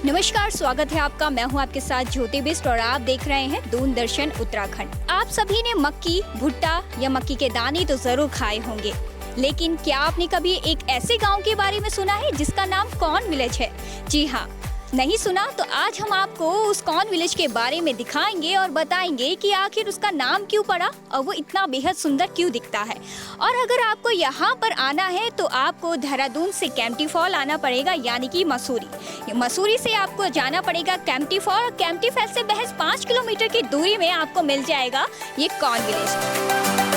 नमस्कार, स्वागत है आपका। मैं हूं आपके साथ ज्योति बिस्ट और आप देख रहे हैं दूरदर्शन उत्तराखंड। आप सभी ने मक्की, भुट्टा या मक्की के दाने तो जरूर खाए होंगे, लेकिन क्या आपने कभी एक ऐसे गांव के बारे में सुना है जिसका नाम कॉर्न विलेज है? जी हाँ, नहीं सुना तो आज हम आपको उस कॉर्न विलेज के बारे में दिखाएंगे और बताएंगे कि आखिर उसका नाम क्यों पड़ा और वो इतना बेहद सुंदर क्यों दिखता है। और अगर आपको यहाँ पर आना है तो आपको देहरादून से कैंपटी फॉल आना पड़ेगा, यानी कि मसूरी। मसूरी से आपको जाना पड़ेगा कैंपटी फॉल और कैंपटी फॉल से महज 5 किलोमीटर की दूरी में आपको मिल जाएगा ये कॉर्न विलेज।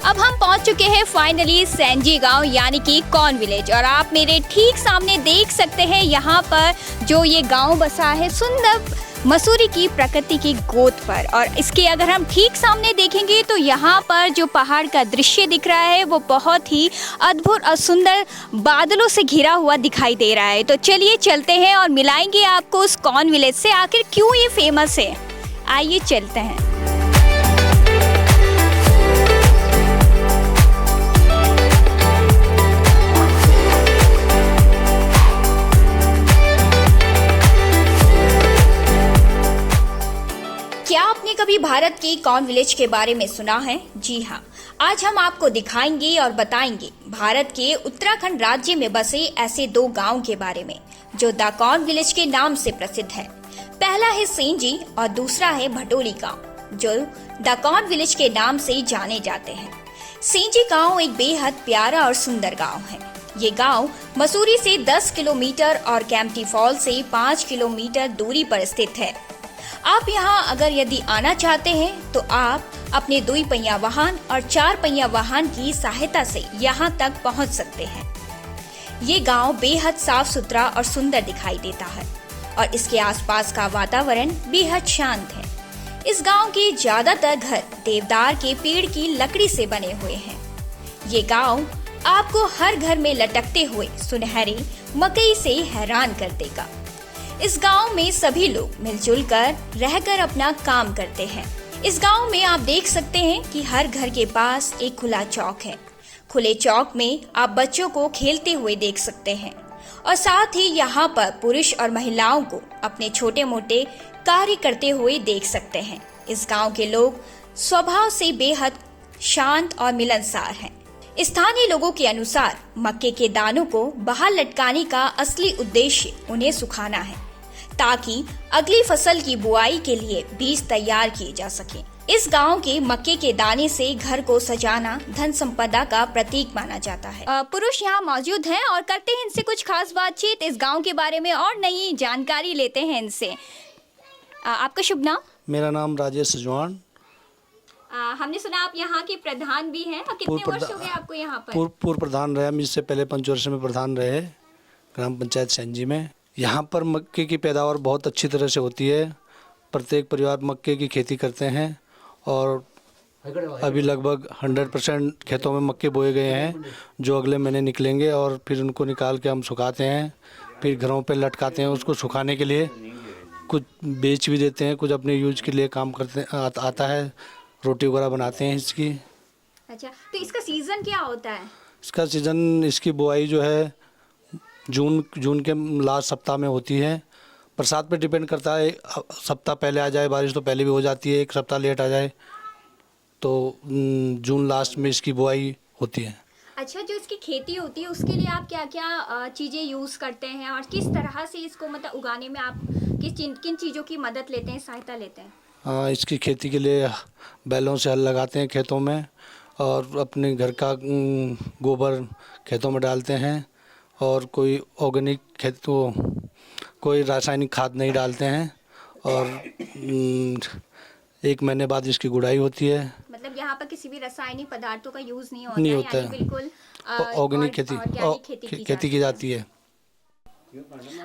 अब हम पहुंच चुके हैं फाइनली सेंजी गांव यानी कि कॉर्न विलेज, और आप मेरे ठीक सामने देख सकते हैं यहाँ पर जो ये गांव बसा है सुंदर मसूरी की प्रकृति की गोद पर। और इसके अगर हम ठीक सामने देखेंगे तो यहाँ पर जो पहाड़ का दृश्य दिख रहा है वो बहुत ही अद्भुत और सुंदर बादलों से घिरा हुआ दिखाई दे रहा है। तो चलिए चलते हैं और मिलाएंगे आपको उस कॉर्न विलेज से, आखिर क्यों ये फेमस है। आइए चलते हैं। क्या आपने कभी भारत के कॉर्न विलेज के बारे में सुना है? जी हाँ, आज हम आपको दिखाएंगे और बताएंगे भारत के उत्तराखंड राज्य में बसे ऐसे 2 गांव के बारे में जो द कॉर्न विलेज के नाम से प्रसिद्ध है। पहला है सेंजी और दूसरा है भटोली गांव जो द कॉर्न विलेज के नाम से जाने जाते हैं। सेंजी गांव एक बेहद प्यारा और सुंदर गांव है। ये गांव मसूरी से 10 किलोमीटर और कैंपटी फॉल से 5 किलोमीटर दूरी पर स्थित है। आप यहाँ अगर यदि आना चाहते हैं तो आप अपने 2 पहिया वाहन और 4 पहिया वाहन की सहायता से यहाँ तक पहुँच सकते हैं। ये गांव बेहद साफ सुथरा और सुंदर दिखाई देता है और इसके आसपास का वातावरण बेहद शांत है। इस गांव के ज्यादातर घर देवदार के पेड़ की लकड़ी से बने हुए हैं। ये गांव आपको हर घर में लटकते हुए सुनहरे मकई से हैरान कर देगा। इस गांव में सभी लोग मिलजुल कर रहकर अपना काम करते हैं। इस गांव में आप देख सकते हैं कि हर घर के पास एक खुला चौक है। खुले चौक में आप बच्चों को खेलते हुए देख सकते हैं और साथ ही यहाँ पर पुरुष और महिलाओं को अपने छोटे मोटे कार्य करते हुए देख सकते हैं। इस गांव के लोग स्वभाव से बेहद शांत और मिलनसार हैं। स्थानीय लोगों के अनुसार मक्के के दानों को बाहर लटकाने का असली उद्देश्य उन्हें सुखाना है ताकि अगली फसल की बुआई के लिए बीज तैयार किए जा सके। इस गांव के मक्के के दाने से घर को सजाना धन संपदा का प्रतीक माना जाता है। पुरुष यहाँ मौजूद हैं और करते हैं इनसे कुछ खास बातचीत इस गांव के बारे में और नई जानकारी लेते हैं इनसे। आपका शुभ नाम? मेरा नाम राजेश सजवान। हमने सुना आप यहाँ के प्रधान भी हैं। कितने वर्ष हो गए आपको यहाँ पर? पूर्व प्रधान रहे, मुझसे पहले 5 वर्ष में प्रधान रहे ग्राम पंचायत सेंजी में। यहाँ पर मक्के की पैदावार बहुत अच्छी तरह से होती है। प्रत्येक परिवार मक्के की खेती करते हैं और अभी लगभग 100% खेतों में मक्के बोए गए हैं जो अगले महीने निकलेंगे और फिर उनको निकाल के हम सुखाते हैं, फिर घरों पे लटकाते हैं उसको सुखाने के लिए। कुछ बेच भी देते हैं, कुछ अपने यूज के लिए काम करते आता है, रोटी वगैरह बनाते हैं इसकी। अच्छा, तो इसका सीजन क्या होता है? इसका सीज़न, इसकी बुआई जो है जून के लास्ट सप्ताह में होती है। बरसात पे डिपेंड करता है, सप्ताह पहले आ जाए बारिश तो पहले भी हो जाती है, 1 सप्ताह लेट आ जाए तो जून लास्ट में इसकी बुआई होती है। अच्छा, जो इसकी खेती होती है उसके लिए आप क्या क्या चीज़ें यूज़ करते हैं और किस तरह से इसको मतलब उगाने में आप किन चीज़ों की मदद लेते हैं, सहायता लेते हैं? इसकी खेती के लिए बैलों से हल लगाते हैं खेतों में और अपने घर का गोबर खेतों में डालते हैं और कोई ऑर्गेनिक कोई रासायनिक खाद नहीं डालते हैं और 1 महीने बाद इसकी गुड़ाई होती है। मतलब यहाँ पर किसी भी रासायनिक पदार्थों का यूज़ नहीं होता है, बिल्कुल ऑर्गेनिक खेती की जाती है।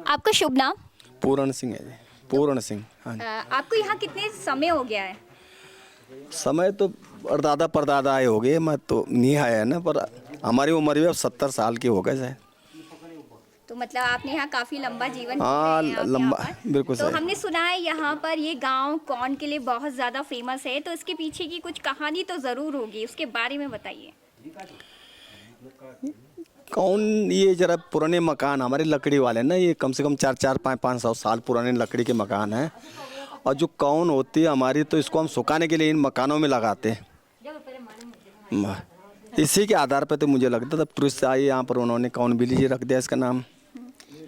आपका शुभ नाम? पूर्ण सिंह है। पूर्ण सिंह। हाँ। आपको यहाँ कितने समय हो गया है? समय तो दादा परदादा आए हो गए, मैं तो नहीं आया है ना, पर हमारी उम्र भी अब 70 साल की हो गए शायद। तो मतलब आपने यहाँ काफी लंबा जीवन जी हाँ, रहे हैं आप लंबा, यहाँ पर। बिल्कुल तो सही। हमने सुना है यहाँ पर ये गांव कॉर्न के लिए बहुत ज्यादा फेमस है, तो इसके पीछे की कुछ कहानी तो जरूर होगी, उसके बारे में बताइए। कौन ये जरा पुराने मकान हमारे लकड़ी वाले ना, ये कम से कम 400-500 साल पुराने लकड़ी के मकान हैं। और जो कौन होती है हमारी, तो इसको हम सुखाने के लिए इन मकानों में लगाते हैं। इसी के आधार पर तो मुझे लगता था टूरिस्ट आए यहाँ पर, उन्होंने कौन विलेज रख दिया इसका नाम।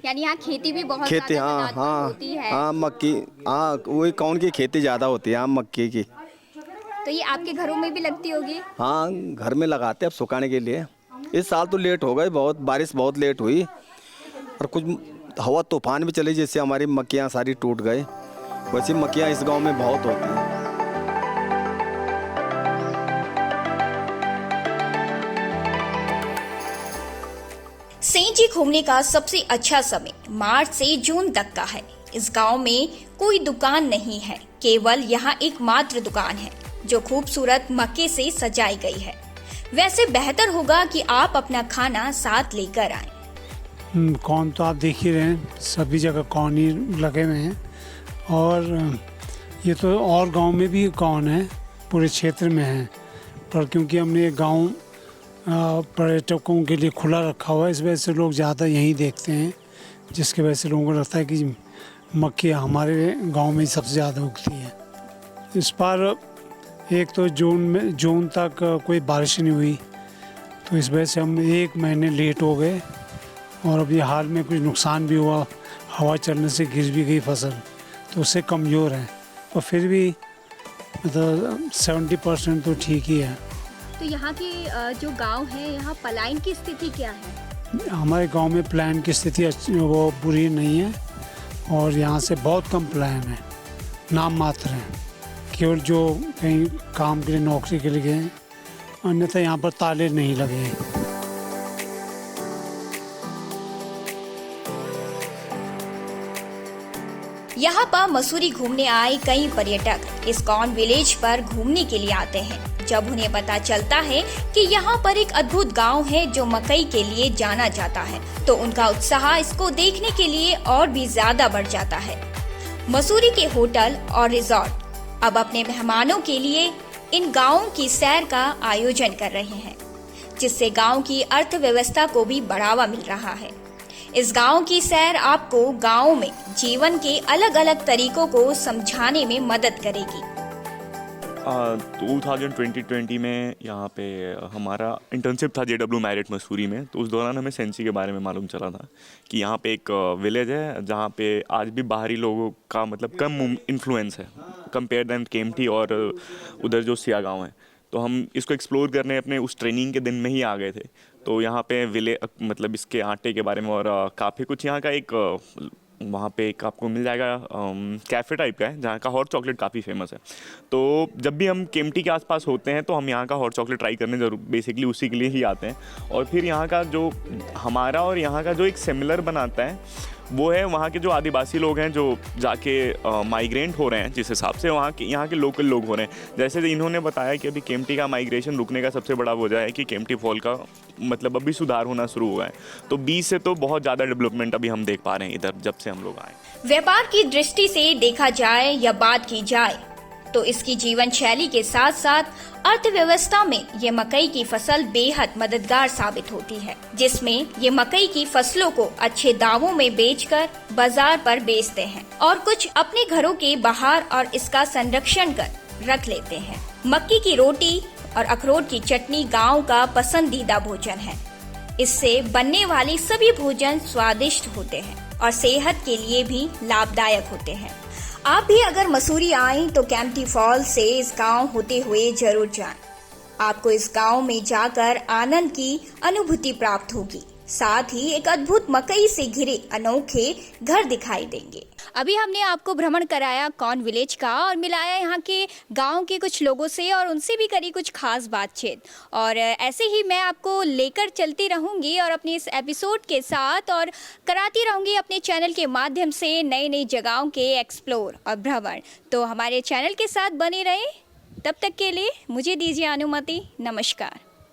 यानी यहाँ खेती भी बहुत खेती, ज्यादा हाँ धनात्मक हाँ होती है। हाँ, मक्की, हाँ वही कौन की खेती ज़्यादा होती है, हाँ मक्की की। तो ये आपके घरों में भी लगती होगी? हाँ, घर में लगाते हैं अब सुखाने के लिए। इस साल तो लेट हो गए, बहुत बारिश बहुत लेट हुई, और कुछ हवा तूफान भी चली, जिससे हमारी मक्कियाँ सारी टूट गई। वैसे मक्कियाँ इस गांव में बहुत होती हैं। सेंजी घूमने का सबसे अच्छा समय मार्च से जून तक का है। इस गांव में कोई दुकान नहीं है, केवल यहाँ एक मात्र दुकान है जो खूबसूरत मक्के से सजाई गई है। वैसे बेहतर होगा कि आप अपना खाना साथ लेकर आएं। कौन तो आप देख ही रहे हैं, सभी जगह कौन ही लगे हुए हैं। और ये तो और गांव में भी कौन है, पूरे क्षेत्र में है, पर क्योंकि हमने ये गांव पर्यटकों के लिए खुला रखा हुआ है, इस वजह से लोग ज़्यादा यहीं देखते हैं, जिसकी वजह से लोगों को लगता है कि मक्की हमारे गांव में ही सबसे ज़्यादा उगती है। इस बार एक तो जून तक कोई बारिश नहीं हुई, तो इस वजह से हम 1 महीने लेट हो गए। और अभी हाल में कुछ नुकसान भी हुआ, हवा चलने से गिर भी गई फसल, तो उससे कमज़ोर है। और फिर भी मतलब 70% तो ठीक ही है। तो यहाँ के जो गांव है, यहाँ पलायन की स्थिति क्या है? हमारे गांव में पलायन की स्थिति वो बुरी नहीं है, और यहाँ से बहुत कम पलायन है, नाम मात्र है। केवल जो कहीं काम के लिए, नौकरी के लिए गए हैं, अन्यथा यहाँ पर ताले नहीं लगे हैं। यहाँ पर मसूरी घूमने आए कई पर्यटक इस कॉर्न विलेज पर घूमने के लिए आते हैं। जब उन्हें पता चलता है कि यहाँ पर एक अद्भुत गांव है जो मकई के लिए जाना जाता है, तो उनका उत्साह इसको देखने के लिए और भी ज्यादा बढ़ जाता है। मसूरी के होटल और रिजॉर्ट अब अपने मेहमानों के लिए इन गांवों की सैर का आयोजन कर रहे हैं, जिससे गांव की अर्थव्यवस्था को भी बढ़ावा मिल रहा है। इस गांव की सैर आपको गांव में जीवन के अलग अलग तरीकों को समझाने में मदद करेगी। 2020 में यहाँ पे हमारा इंटर्नशिप था JW मैरिट मसूरी में, तो उस दौरान हमें सेंसी के बारे में मालूम चला था कि यहाँ पे एक विलेज है जहाँ पे आज भी बाहरी लोगों का मतलब कम इन्फ्लुएंस है कंपेयर दैन केम्प्टी और उधर जो सिया गाँव है। तो हम इसको एक्सप्लोर करने अपने उस ट्रेनिंग के दिन में ही आ गए थे। तो यहाँ पे मतलब इसके आटे के बारे में और काफ़ी कुछ यहाँ का एक वहाँ पे एक आपको मिल जाएगा कैफ़े टाइप का है जहाँ का हॉट चॉकलेट काफ़ी फेमस है। तो जब भी हम केम्प्टी के आसपास होते हैं तो हम यहाँ का हॉट चॉकलेट ट्राई करने जरूर बेसिकली उसी के लिए ही आते हैं। और फिर यहाँ का जो हमारा और यहाँ का जो एक सिमिलर बनाता है वो है वहाँ के जो आदिवासी लोग हैं जो जाके माइग्रेंट हो रहे हैं, जिस हिसाब से वहाँ के यहाँ के लोकल लोग हो रहे हैं। जैसे इन्होंने बताया कि अभी केम्प्टी का माइग्रेशन रुकने का सबसे बड़ा वजह है कि केम्प्टी फॉल का मतलब अभी सुधार होना शुरू हुआ है। तो 20 से तो बहुत ज़्यादा डेवलपमेंट अभी हम देख पा रहे हैं इधर जब से हम लोग आए। व्यापार की दृष्टि से देखा जाए या बात की जाए तो इसकी जीवन शैली के साथ साथ अर्थव्यवस्था में ये मकई की फसल बेहद मददगार साबित होती है, जिसमें ये मकई की फसलों को अच्छे दामों में बेचकर बाजार पर बेचते हैं और कुछ अपने घरों के बाहर और इसका संरक्षण कर रख लेते हैं। मक्की की रोटी और अखरोट की चटनी गांव का पसंदीदा भोजन है। इससे बनने वाले सभी भोजन स्वादिष्ट होते हैं और सेहत के लिए भी लाभदायक होते हैं। आप भी अगर मसूरी आएं तो केम्प्टी फॉल से इस गांव होते हुए जरूर जाएं। आपको इस गांव में जाकर आनंद की अनुभूति प्राप्त होगी। साथ ही एक अद्भुत मकई से घिरे अनोखे घर दिखाई देंगे। अभी हमने आपको भ्रमण कराया कॉर्न विलेज का और मिलाया यहाँ के गांव के कुछ लोगों से और उनसे भी करी कुछ खास बातचीत। और ऐसे ही मैं आपको लेकर चलती रहूँगी और अपने इस एपिसोड के साथ और कराती रहूँगी अपने चैनल के माध्यम से नई नई जगहों के एक्सप्लोर और भ्रमण। तो हमारे चैनल के साथ बने रहें। तब तक के लिए मुझे दीजिए अनुमति। नमस्कार।